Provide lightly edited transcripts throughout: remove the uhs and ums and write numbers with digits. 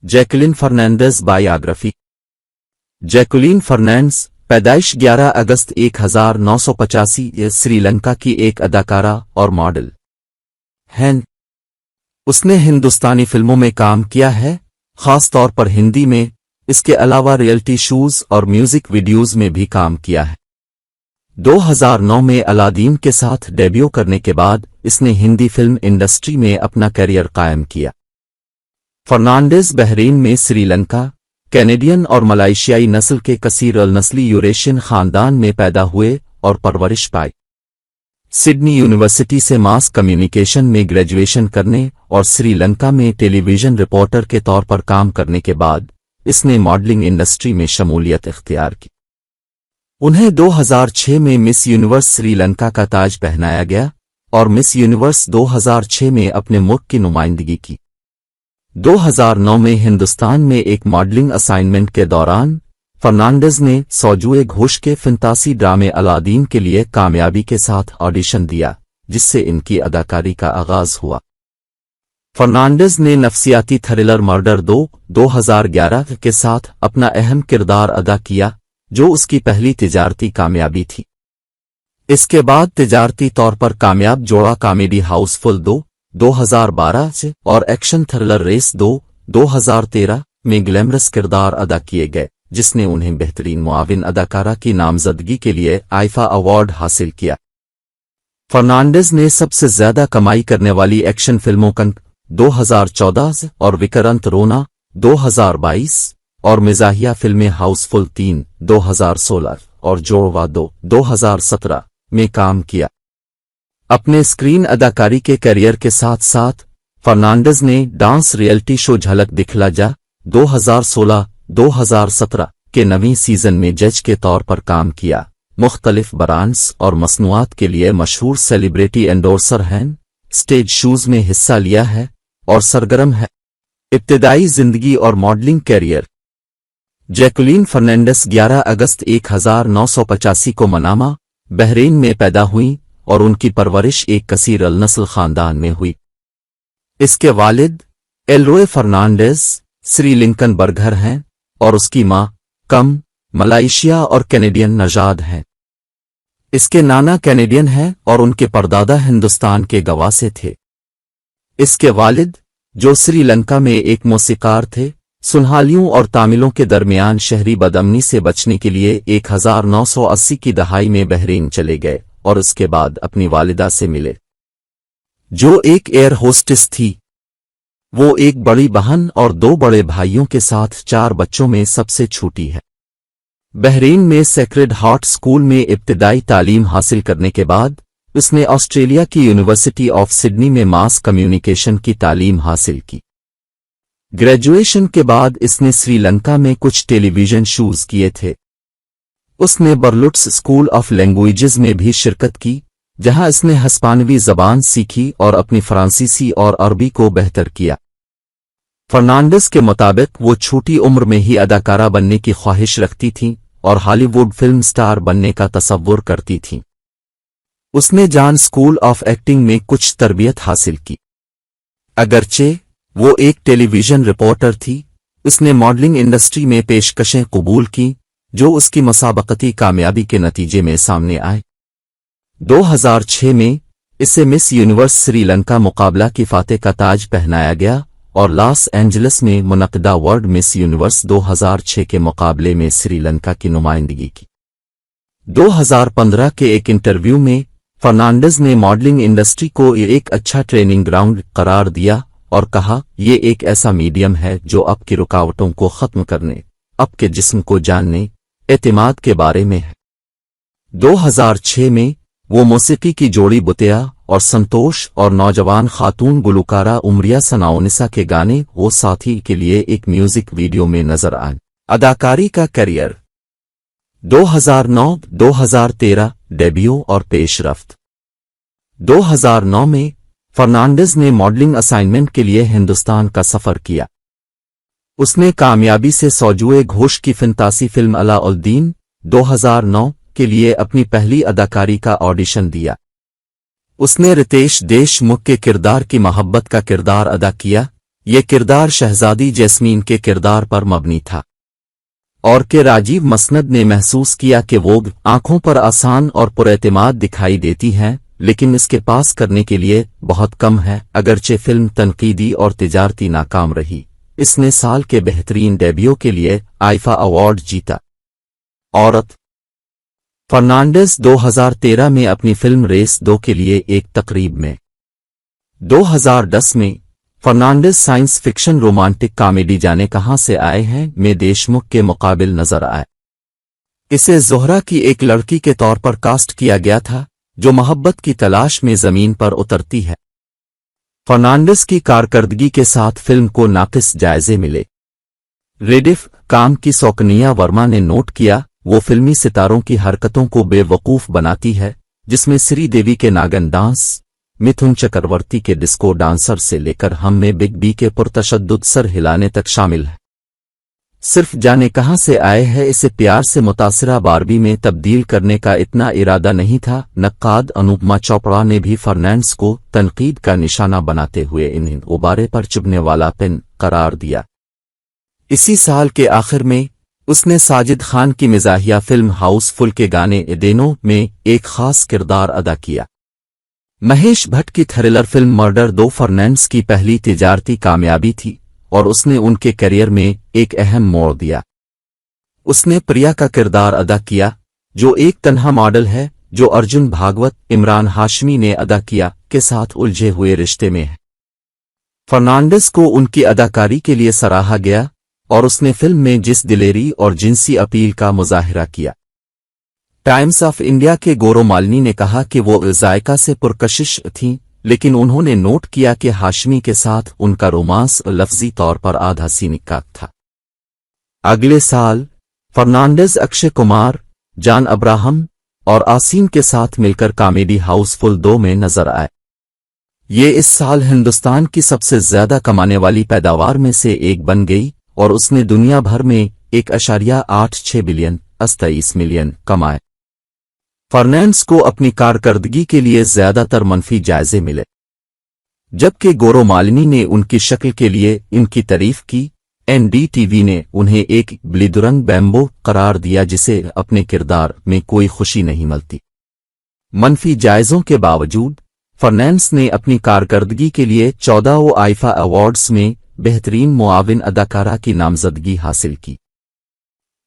Jacqueline Fernandez biography. Jacqueline Fernandez पैदाइश 11 अगस्त 1985 ये श्रीलंका की एक अदाकारा और मॉडल हैं। उसने हिंदुस्तानी फिल्मों में काम किया है, खास तौर पर हिंदी में। इसके अलावा रियलिटी शोज और म्यूजिक वीडियोज में भी काम किया है। 2009 में अलादीन के साथ डेब्यू करने के बाद इसने हिंदी फिल्म इंडस्ट्री में अपना करियर कायम किया। फर्नांडिस बहरीन में श्रीलंका, कैनेडियन और मलाइशियाई नस्ल के कसीर अल नस्ली यूरेशियन खानदान में पैदा हुए और परवरिश पाई। सिडनी यूनिवर्सिटी से मास कम्युनिकेशन में ग्रेजुएशन करने और श्रीलंका में टेलीविजन रिपोर्टर के तौर पर काम करने के बाद इसने मॉडलिंग इंडस्ट्री में शमूलियत इख्तियार की। उन्हें 2006 में मिस यूनिवर्स श्रीलंका का ताज पहनाया गया और मिस यूनिवर्स 2006 में अपने मुल्क की नुमाइंदगी की। 2009 में हिंदुस्तान में एक मॉडलिंग असाइनमेंट के दौरान फर्नांडिस ने सौजुए घोष के फंतासी ड्रामे अलादीन के लिए कामयाबी के साथ ऑडिशन दिया, जिससे इनकी अदाकारी का आगाज हुआ। फर्नांडिस ने नफसियाती थ्रिलर मर्डर 2011 के साथ अपना अहम किरदार अदा किया, जो उसकी पहली तिजारती कामयाबी थी। इसके बाद तिजारती तौर पर कामयाब जोड़ा कॉमेडी हाउसफुल 2012 से और एक्शन थ्रिलर रेस 2013 में ग्लैमरस किरदार अदा किए गए, जिसने उन्हें बेहतरीन मुआविन अदाकारा की नामजदगी के लिए आईफा अवार्ड हासिल किया। फर्नांडिस ने सबसे ज्यादा कमाई करने वाली एक्शन फिल्मों कंक 2014 और विक्रांत रोना 2022 और मिजाहिया फिल्में हाउसफुल 3 2016 और जोड़वा 2017 में काम किया। अपने स्क्रीन अदाकारी के करियर के साथ साथ फर्नांडिस ने डांस रियलिटी शो झलक दिखला जा 2016-2017 के नवीं सीजन में जज के तौर पर काम किया। मुख्तलिफ ब्रांड्स और मसनूआत के लिए मशहूर सेलिब्रिटी एंडोर्सर हैं, स्टेज शोज में हिस्सा लिया है और सरगर्म है। इब्तिदाई जिंदगी और मॉडलिंग कैरियर। जैकुलिन फर्नांडिस 11 अगस्त 1985 को मनामा, बहरीन में पैदा हुई और उनकी परवरिश एक कसीर अल नस्ल खानदान में हुई। इसके वालिद एलरोए फर्नांडिस श्रीलंकन बर्गर हैं और उसकी मां कम मलाइशिया और कैनेडियन नजाद हैं। इसके नाना कैनेडियन हैं और उनके परदादा हिंदुस्तान के गवाह से थे। इसके वालिद, जो श्रीलंका में एक मौसीकार थे, सुनहालियों और तामिलों के दरमियान शहरी बदअमनी से बचने के लिए 1980 की दहाई में बहरीन चले गए और उसके बाद अपनी वालिदा से मिले, जो एक एयर होस्टेस थी। वो एक बड़ी बहन और 2 बड़े भाइयों के साथ 4 बच्चों में सबसे छोटी है। बहरीन में सेक्रेड हार्ट स्कूल में इब्तिदाई तालीम हासिल करने के बाद उसने ऑस्ट्रेलिया की यूनिवर्सिटी ऑफ सिडनी में मास कम्युनिकेशन की तालीम हासिल की। ग्रेजुएशन के बाद इसने श्रीलंका में कुछ टेलीविजन शोज किए थे। उसने बर्लुट्स स्कूल ऑफ लैंग्वेजेस में भी शिरकत की, जहां इसने हिस्पानवी जबान सीखी और अपनी फ्रांसीसी और अरबी को बेहतर किया। फर्नांडिस के मुताबिक वो छोटी उम्र में ही अदाकारा बनने की ख्वाहिश रखती थीं और हॉलीवुड फिल्म स्टार बनने का तसव्वुर करती थीं। उसने जॉन स्कूल ऑफ एक्टिंग में कुछ तरबियत हासिल की। अगरचे वो एक टेलीविजन रिपोर्टर थी, उसने मॉडलिंग इंडस्ट्री में पेशकशें कबूल की, जो उसकी मुसाबकती कामयाबी के नतीजे में सामने आए। 2006 में इसे मिस यूनिवर्स श्रीलंका मुकाबला की फातेह का ताज पहनाया गया और लॉस एंजलिस में मुनक़दा वर्ल्ड मिस यूनिवर्स 2006 के मुकाबले में श्रीलंका की नुमाइंदगी की। 2015 के एक इंटरव्यू में फर्नांडिस ने मॉडलिंग इंडस्ट्री को एक अच्छा ट्रेनिंग ग्राउंड करार दिया और कहा, ये एक ऐसा मीडियम है जो आपकी रुकावटों को खत्म करने, आपके जिस्म को जानने, एतमाद के बारे में है। 2006 में वो मौसीकी की जोड़ी बुतिया और संतोष और नौजवान खातून गुलकारा उमरिया सनाउनिसा के गाने वो साथी के लिए एक म्यूजिक वीडियो में नजर आए। अदाकारी का करियर। 2009-2013 डेब्यू और पेशरफ्त। 2009 में फर्नांडिस ने मॉडलिंग असाइनमेंट के लिए हिंदुस्तान का सफर किया। उसने कामयाबी से सौजुए घोष की फंतासी फिल्म अलाउद्दीन 2009 के लिए अपनी पहली अदाकारी का ऑडिशन दिया। उसने रितेश देशमुख के किरदार की मोहब्बत का किरदार अदा किया, یہ کردار شہزادی جیسمین کے کردار پر مبنی تھا اور کہ راجیو مسند نے محسوس کیا کہ وہ آنکھوں پر آسان اور پراعتماد دکھائی دیتی ہیں لیکن اس کے پاس کرنے کے لیے بہت کم ہے۔ اگرچہ فلم تنقیدی اور تجارتی ناکام رہی، اس نے سال کے بہترین ڈیبیو کے لیے آئفا ایوارڈ جیتا۔ عورت فرنانڈیز 2013 میں اپنی فلم ریس 2 کے لیے ایک تقریب میں 2010 میں Fernandes science fiction romantic comedy جانے کہاں سے آئے ہیں میں دیشمکھ کے مقابل نظر آئے۔ اسے زہرا کی ایک لڑکی کے طور پر کاسٹ کیا گیا تھا جو محبت کی تلاش میں زمین پر اترتی ہے۔ فرنانڈیز کی کارکردگی کے ساتھ فلم کو ناقص جائزے ملے۔ ریڈف کام کی سوکنیا ورما نے نوٹ کیا، وہ فلمی ستاروں کی حرکتوں کو بے وقوف بناتی ہے جس میں سری دیوی کے ناگن ڈانس، متھن چکرورتی کے ڈسکو ڈانسر سے لے کر ہم میں بگ بی کے پرتشدد سر ہلانے تک شامل ہے۔ صرف جانے کہاں سے آئے ہے اسے پیار سے متاثرہ باربی میں تبدیل کرنے کا اتنا ارادہ نہیں تھا۔ نقاد انوپما چوپڑا نے بھی فرنانڈیز کو تنقید کا نشانہ بناتے ہوئے انہیں غبارے پر چبھنے والا پن قرار دیا۔ اسی سال کے آخر میں اس نے ساجد خان کی مزاحیہ فلم ہاؤس فل کے گانے ایڈینو میں ایک خاص کردار ادا کیا۔ مہیش بھٹ کی تھرلر فلم مرڈر 2 فرنانڈیز کی پہلی تجارتی کامیابی تھی اور اس نے ان کے کیریئر میں ایک اہم موڑ دیا۔ اس نے پریا کا کردار ادا کیا جو ایک تنہا ماڈل ہے جو ارجن بھاگوت عمران ہاشمی نے ادا کیا کے ساتھ الجھے ہوئے رشتے میں ہے۔ فرنانڈیز کو ان کی اداکاری کے لیے سراہا گیا اور اس نے فلم میں جس دلیری اور جنسی اپیل کا مظاہرہ کیا۔ ٹائمز آف انڈیا کے گورو مالنی نے کہا کہ وہ ذائقہ سے پرکشش تھیں لیکن انہوں نے نوٹ کیا کہ ہاشمی کے ساتھ ان کا رومانس لفظی طور پر آدھا سینکا تھا۔ اگلے سال فرنانڈیز اکشے کمار، جان ابراہم اور آسین کے ساتھ مل کر کامیڈی ہاؤس فل 2 میں نظر آئے۔ یہ اس سال ہندوستان کی سب سے زیادہ کمانے والی پیداوار میں سے ایک بن گئی اور اس نے دنیا بھر میں 1.86 بلین 23 ملین کمائے۔ فرنانڈیز کو اپنی کارکردگی کے لیے زیادہ تر منفی جائزے ملے، جبکہ گورو مالنی نے ان کی شکل کے لیے ان کی تعریف کی۔ این ڈی ٹی وی نے انہیں ایک بلیدرنگ بیمبو قرار دیا جسے اپنے کردار میں کوئی خوشی نہیں ملتی۔ منفی جائزوں کے باوجود فرنانڈیز نے اپنی کارکردگی کے لیے 14 آئفا ایوارڈز میں بہترین معاون اداکارہ کی نامزدگی حاصل کی۔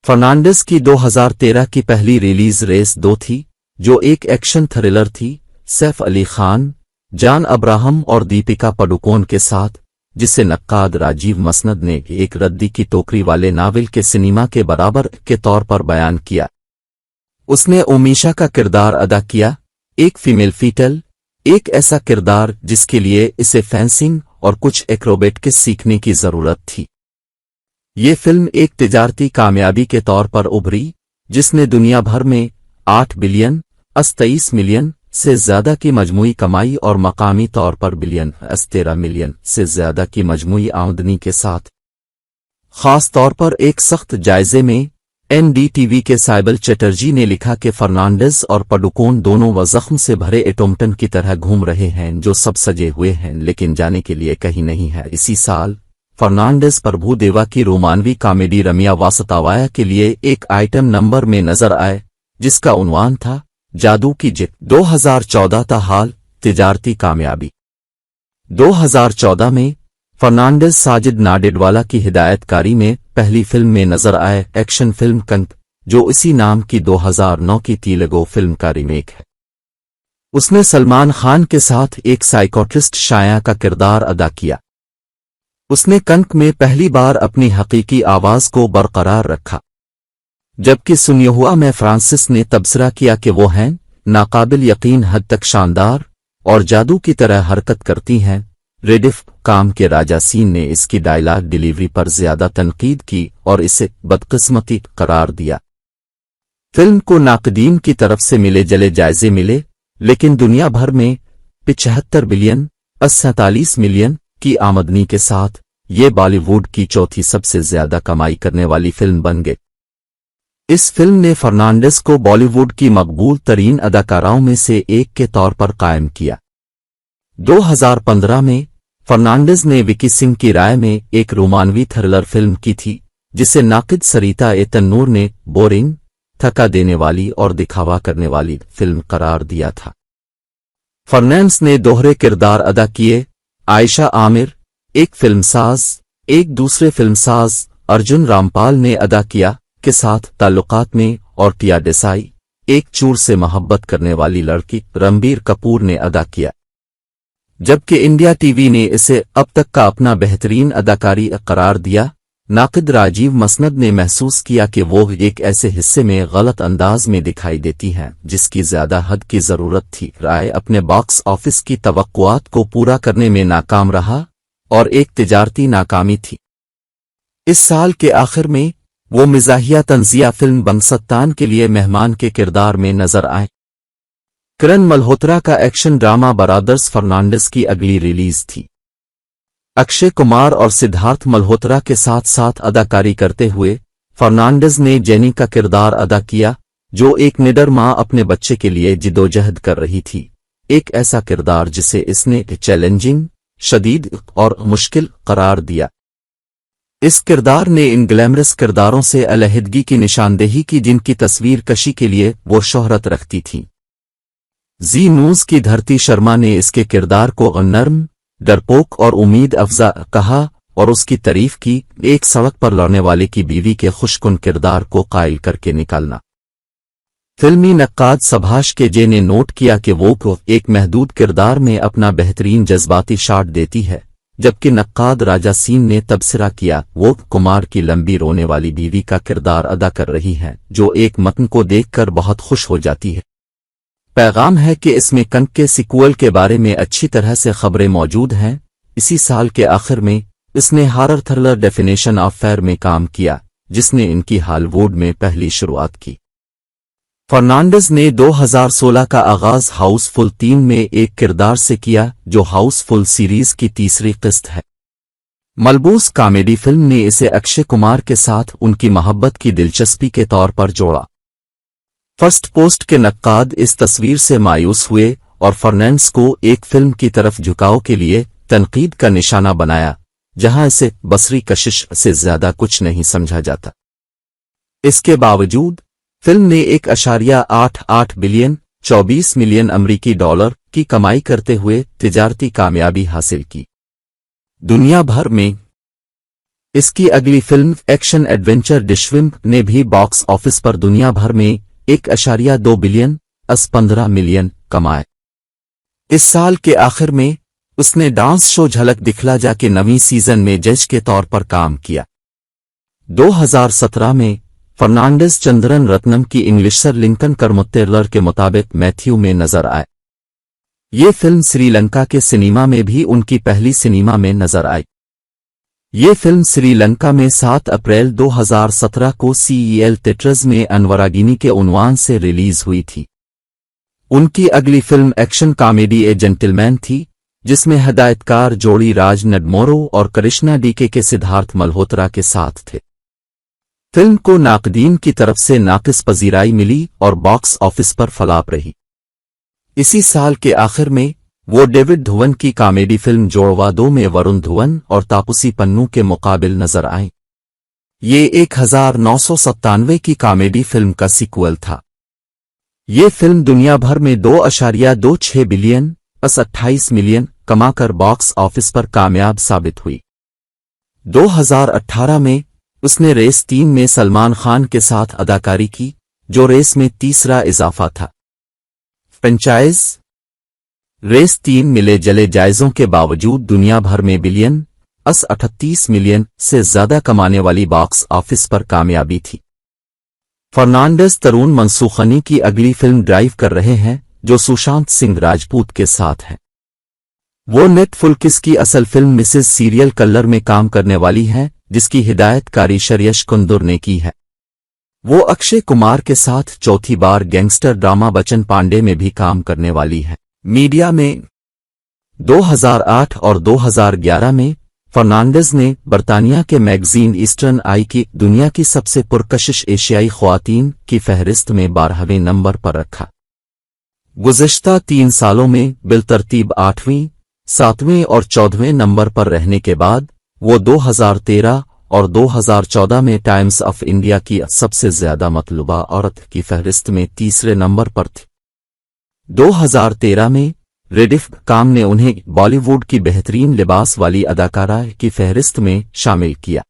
فرنانڈیز کی 2013 کی پہلی ریلیز ریس 2 تھی جو ایک ایکشن تھرلر تھی سیف علی خان، جان ابراہم اور دیپیکا پڈوکون کے ساتھ، جسے نقاد راجیو مسند نے ایک ردی کی ٹوکری والے ناول کے سنیما کے برابر کے طور پر بیان کیا۔ اس نے اومیشا کا کردار ادا کیا، ایک فیمیل فیٹل، ایک ایسا کردار جس کے لیے اسے فینسنگ اور کچھ ایکروبیٹکس سیکھنے کی ضرورت تھی۔ یہ فلم ایک تجارتی کامیابی کے طور پر ابھری جس نے دنیا بھر میں 8 بلین 23 ملین سے زیادہ کی مجموعی کمائی اور مقامی طور پر بلین 13 ملین سے زیادہ کی مجموعی آمدنی کے ساتھ۔ خاص طور پر ایک سخت جائزے میں این ڈی ٹی وی کے سائبل چیٹرجی نے لکھا کہ فرنانڈیز اور پڈوکون دونوں وہ زخم سے بھرے ایٹومٹن کی طرح گھوم رہے ہیں جو سب سجے ہوئے ہیں لیکن جانے کے لیے کہیں نہیں ہے۔ اسی سال فرنانڈیز پربھو دیوا کی رومانوی کامیڈی رمیا واسطاوایا کے لیے ایک آئٹم نمبر میں نظر آئے جس کا عنوان تھا جادو کی جت۔ 2014 تا حال تجارتی کامیابی۔ 2014 میں فرنانڈیز ساجد ناڈیڈوالا کی ہدایت کاری میں پہلی فلم میں نظر آئے، ایکشن فلم کنک، جو اسی نام کی 2009 کی تیلگو فلم کا ریمیک ہے۔ اس نے سلمان خان کے ساتھ ایک سائیکوٹرسٹ شایع کا کردار ادا کیا۔ اس نے کنک میں پہلی بار اپنی حقیقی آواز کو برقرار رکھا، جبکہ سنیہوا میں فرانسس نے تبصرہ کیا کہ وہ ہیں ناقابل یقین حد تک شاندار اور جادو کی طرح حرکت کرتی ہیں۔ ریڈف کام کے راجا سین نے اس کی ڈائلاگ ڈیلیوری پر زیادہ تنقید کی اور اسے بدقسمتی قرار دیا۔ فلم کو ناقدین کی طرف سے ملے جلے جائزے ملے لیکن دنیا بھر میں 75 بلین 47 ملین کی آمدنی کے ساتھ یہ بالی ووڈ کی چوتھی سب سے زیادہ کمائی کرنے والی فلم بن گئی۔ اس فلم نے فرنانڈیز کو بالی ووڈ کی مقبول ترین اداکاراؤں میں سے ایک کے طور پر قائم کیا۔ 2015 میں फर्नांडिस ने विकी सिंह की राय में एक रोमानवी थ्रिलर फिल्म की थी जिसे नाकिद सरिता ए तन्नूर ने बोरिंग, थका देने वाली और दिखावा करने वाली फिल्म करार दिया था। फर्नांडिस ने दोहरे किरदार अदा किए। आयशा आमिर, एक फिल्मसाज, एक दूसरे फिल्मसाज अर्जुन रामपाल ने अदा किया के साथ ताल्लुकात में, और टिया देसाई, एक चूर से मोहब्बत करने वाली लड़की रणबीर कपूर ने अदा किया। जबकि इंडिया टीवी ने इसे अब तक का अपना बेहतरीन अदाकारी करार दिया। नाकिद राजीव मसनद ने महसूस किया कि वो एक ऐसे हिस्से में गलत अंदाज में दिखाई देती हैं जिसकी ज्यादा हद की जरूरत थी। राय अपने बॉक्स ऑफिस की तवक्कुआत को पूरा करने में नाकाम रहा और एक तिजारती नाकामी थी। इस साल के आखिर में वो मिजाहिया तंजिया फिल्म बंगसत्तान के लिए मेहमान के किरदार में नजर आए। करण मल्होत्रा का एक्शन ड्रामा ब्रदर्स फर्नांडिस की अगली रिलीज थी। अक्षय कुमार और सिद्धार्थ मल्होत्रा के साथ साथ अदाकारी करते हुए फर्नांडिस ने जेनी का किरदार अदा किया, जो एक निडर मां अपने बच्चे के लिए जिदोजहद कर रही थी। एक ऐसा किरदार जिसे इसने चैलेंजिंग, शदीद और मुश्किल करार दिया। इस किरदार ने इन ग्लैमरस किरदारों से अलहदगी की निशानदेही की जिनकी तस्वीर कशी के लिए वो शोहरत रखती थी। जी न्यूज की धरती शर्मा ने इसके किरदार को नर्म, डरपोक और उम्मीद अफजा कहा और उसकी तारीफ की। एक सड़क पर लड़ने वाले की बीवी के खुशकुन किरदार को कायल करके निकालना। फिल्मी नक्काद सभाष के जे ने नोट किया कि वो एक महदूद किरदार में अपना बेहतरीन जज्बाती शॉट देती है, जबकि नक्काद राजा सीन ने तबसरा किया वो कुमार की लंबी रोने वाली बीवी का किरदार अदा कर रही है, जो एक मतन को देखकर बहुत खुश हो जाती है। पैगाम है कि इसमें कंक के सीक्वल के बारे में अच्छी तरह से खबरें मौजूद हैं। इसी साल के आखिर में इसने horror thriller definition of fair में काम किया, जिसने इनकी हॉलीवुड में पहली शुरुआत की। फर्नांडिस ने 2016 का आगाज हाउसफुल 3 में एक किरदार से किया, जो हाउसफुल सीरीज की तीसरी किस्त है। मलबूस कॉमेडी फिल्म ने इसे अक्षय कुमार के साथ उनकी मोहब्बत की दिलचस्पी के तौर पर जोड़ा। फर्स्ट पोस्ट के नक्काद इस तस्वीर से मायूस हुए और फर्नांडिस को एक फिल्म की तरफ झुकाव के लिए तनकीद का निशाना बनाया, जहां इसे बसरी कशिश से ज्यादा कुछ नहीं समझा जाता। इसके बावजूद फिल्म ने 1.88 बिलियन 24 मिलियन अमरीकी डॉलर की कमाई करते हुए तिजारती कामयाबी हासिल की। दुनिया भर में इसकी अगली फिल्म एक्शन एडवेंचर डिशविम ने भी बॉक्स ऑफिस पर दुनिया भर में 1.2 बिलियन 15 मिलियन कमाए। इस साल के आखिर में उसने डांस शो झलक दिखला जा के नवीं सीजन में जज के तौर पर काम किया। 2017 में फर्नांडिस चंद्रन रत्नम की इंग्लिशर लिंकन करमुत्तेरलर के मुताबिक मैथ्यू में नजर आए। ये फिल्म श्रीलंका के सिनेमा में भी उनकी पहली सिनेमा में नजर आई। ये फिल्म श्रीलंका में 7 अप्रैल 2017 को CEL थिएटर्स में अनवरागिनी के उन्वान से रिलीज हुई थी। उनकी अगली फिल्म एक्शन कॉमेडी ए जेंटलमैन थी, जिसमें हिदायतकार जोड़ी राज नडमोरो और करिश्मा डीके के सिद्धार्थ मल्होत्रा के साथ थे। फिल्म को नाकदीन की तरफ से नाकिस पजीराई मिली और बॉक्स ऑफिस पर फलाप रही। इसी साल के आखिर में वो डेविड धुवन की कॉमेडी फिल्म जोड़वा 2 में वरुण धुवन और तापसी पन्नू के मुकाबिल नजर आए। ये 1997 की कॉमेडी फिल्म का सीक्वल था। ये फिल्म दुनिया भर में 2.26 बिलियन 28 मिलियन कमाकर बॉक्स ऑफिस पर कामयाब साबित हुई। 2018 में उसने रेस 3 में सलमान खान के साथ अदाकारी की, जो रेस में तीसरा इजाफा था। फ्रेंचाइज रेस 3 मिले जले जायजों के बावजूद दुनिया भर में बिलियन 38 मिलियन से ज्यादा कमाने वाली बॉक्स ऑफिस पर कामयाबी थी। फर्नांडिस तरुण मनसूखनी की अगली फिल्म ड्राइव कर रहे हैं, जो सुशांत सिंह राजपूत के साथ है। वो नेटफ्लिक्स की असल फिल्म मिसेस सीरियल कलर में काम करने वाली हैं, जिसकी हिदायतकारी शरयश कुंदुर ने की है। वो अक्षय कुमार के साथ चौथी बार गैंगस्टर ड्रामा बच्चन पांडे में भी काम करने वाली है। मीडिया में 2008 और 2011 में फर्नांडिस ने बर्तानिया के मैगजीन ईस्टर्न आई की दुनिया की सबसे पुरकशिश एशियाई ख्वातीन की फहरिस्त में 12वें नंबर पर रखा। गुज़श्ता 3 सालों में बिलतरतीब 8वीं, 7वें और 14वें नंबर पर रहने के बाद वो 2013 और 2014 में टाइम्स ऑफ इंडिया की सबसे ज्यादा मतलूबा औरत की फहरिस्त में तीसरे नंबर पर थी। 2013 में रेडिफ काम ने उन्हें बॉलीवुड की बेहतरीन लिबास वाली अदाकारा की फहरिस्त में शामिल किया।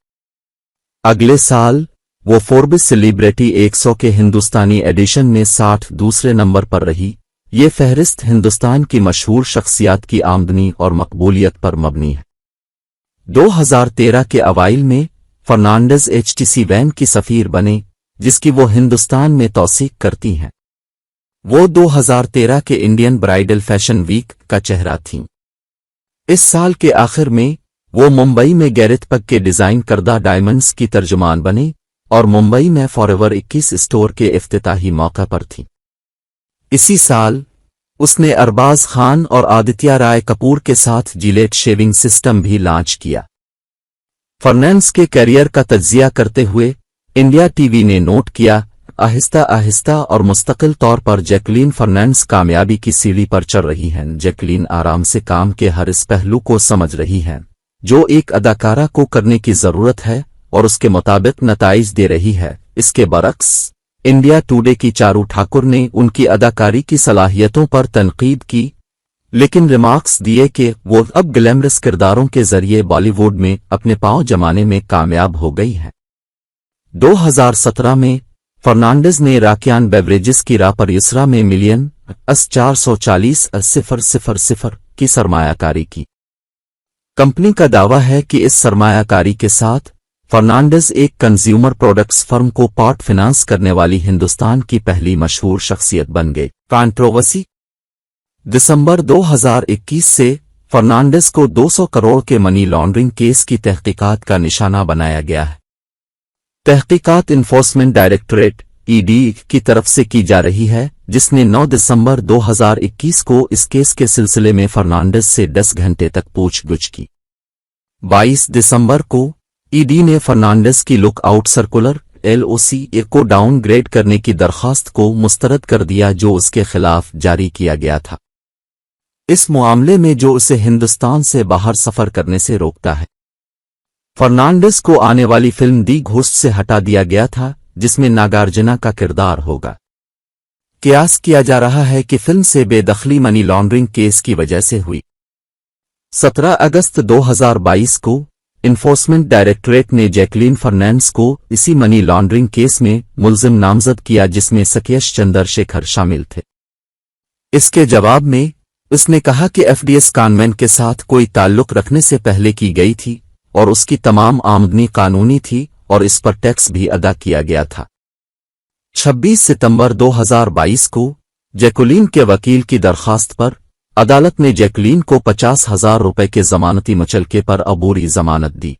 अगले साल वो फोर्ब्स सेलिब्रिटी 100 के हिंदुस्तानी एडिशन में 60 दूसरे नंबर पर रही। ये फहरिस्त हिंदुस्तान की मशहूर शख्सियात की आमदनी और मकबूलियत पर मबनी है। 2013 के अवाइल में फर्नांडिस एचटीसी वैन की सफीर बने, जिसकी वो हिंदुस्तान में तौसीक करती हैं। वो 2013 के इंडियन ब्राइडल फैशन वीक का चेहरा थीं। इस साल के आखिर में वो मुंबई में गैरेथ पग के डिजाइन करदा डायमंड्स की तर्जुमान बने और मुंबई में फॉरएवर 21 स्टोर के इफ्तिताही मौका पर थीं। इसी साल उसने अरबाज खान और आदित्य राय कपूर के साथ जिलेट शेविंग सिस्टम भी लॉन्च किया। फर्नांडिस के करियर का तज्जिया करते हुए इंडिया टीवी ने नोट किया, आहिस्ता आहिस्ता और मुस्तकिल तौर पर जैकलीन फर्नांडिस कामयाबी की सीढ़ी पर चढ़ रही हैं। जैकलीन आराम से काम के हर इस पहलू को समझ रही हैं जो एक अदाकारा को करने की जरूरत है और उसके मुताबिक नताइज दे रही है। इसके बरक्स इंडिया टुडे की चारू ठाकुर ने उनकी अदाकारी की सलाहियतों पर तनकीद की, लेकिन रिमार्क्स दिए कि वो अब ग्लैमरस किरदारों के जरिए बॉलीवुड में अपने पांव जमाने में कामयाब हो गई हैं। 2017 में फर्नांडिस ने राकियान बेवरेजेस की रापर युसरा में मिलियन $440,000 की सरमायाकारी की। कंपनी का दावा है कि इस सरमायाकारी के साथ फर्नांडिस एक कंज्यूमर प्रोडक्ट्स फर्म को पार्ट फाइनेंस करने वाली हिंदुस्तान की पहली मशहूर शख्सियत बन गए। कंट्रोवर्सी। दिसंबर 2021 से फर्नांडिस को 200 करोड़ के मनी लॉन्ड्रिंग केस की तहकीकात का निशाना बनाया गया है। तहकीकात इन्फोर्समेंट डायरेक्टरेट (ईडी) की तरफ से की जा रही है, जिसने 9 दिसंबर 2021 को इस केस के सिलसिले में फर्नांडिस से 10 घंटे तक पूछगछ की। 22 दिसंबर को ईडी ने फर्नांडिस की लुकआउट सर्कुलर (LOC) को डाउनग्रेड करने की दरखास्त को मुस्तरद कर दिया जो उसके खिलाफ जारी किया गया था, इस मामले में जो उसे हिंदुस्तान से बाहर सफर करने से रोकता है। फर्नांडिस को आने वाली फिल्म दी घोस्ट से हटा दिया गया था, जिसमें नागार्जुना का किरदार होगा। कयास किया जा रहा है कि फिल्म से बेदखली मनी लॉन्ड्रिंग केस की वजह से हुई। 17 अगस्त 2022 को इन्फोर्समेंट डायरेक्टरेट ने जैकलीन फर्नांडिस को इसी मनी लॉन्ड्रिंग केस में मुल्जिम नामजद किया, जिसमें सकेश चंद्रशेखर शामिल थे। इसके जवाब में उसने कहा कि एफडीएस कॉन्वेंट के साथ कोई ताल्लुक रखने से पहले की गई थी और उसकी तमाम आमदनी कानूनी थी और इस पर टैक्स भी अदा किया गया था। 26 सितंबर 2022 को जैकलीन के वकील की दरखास्त पर अदालत ने जैकलीन को 50,000 रुपए के जमानती मुचलके पर अबूरी जमानत दी।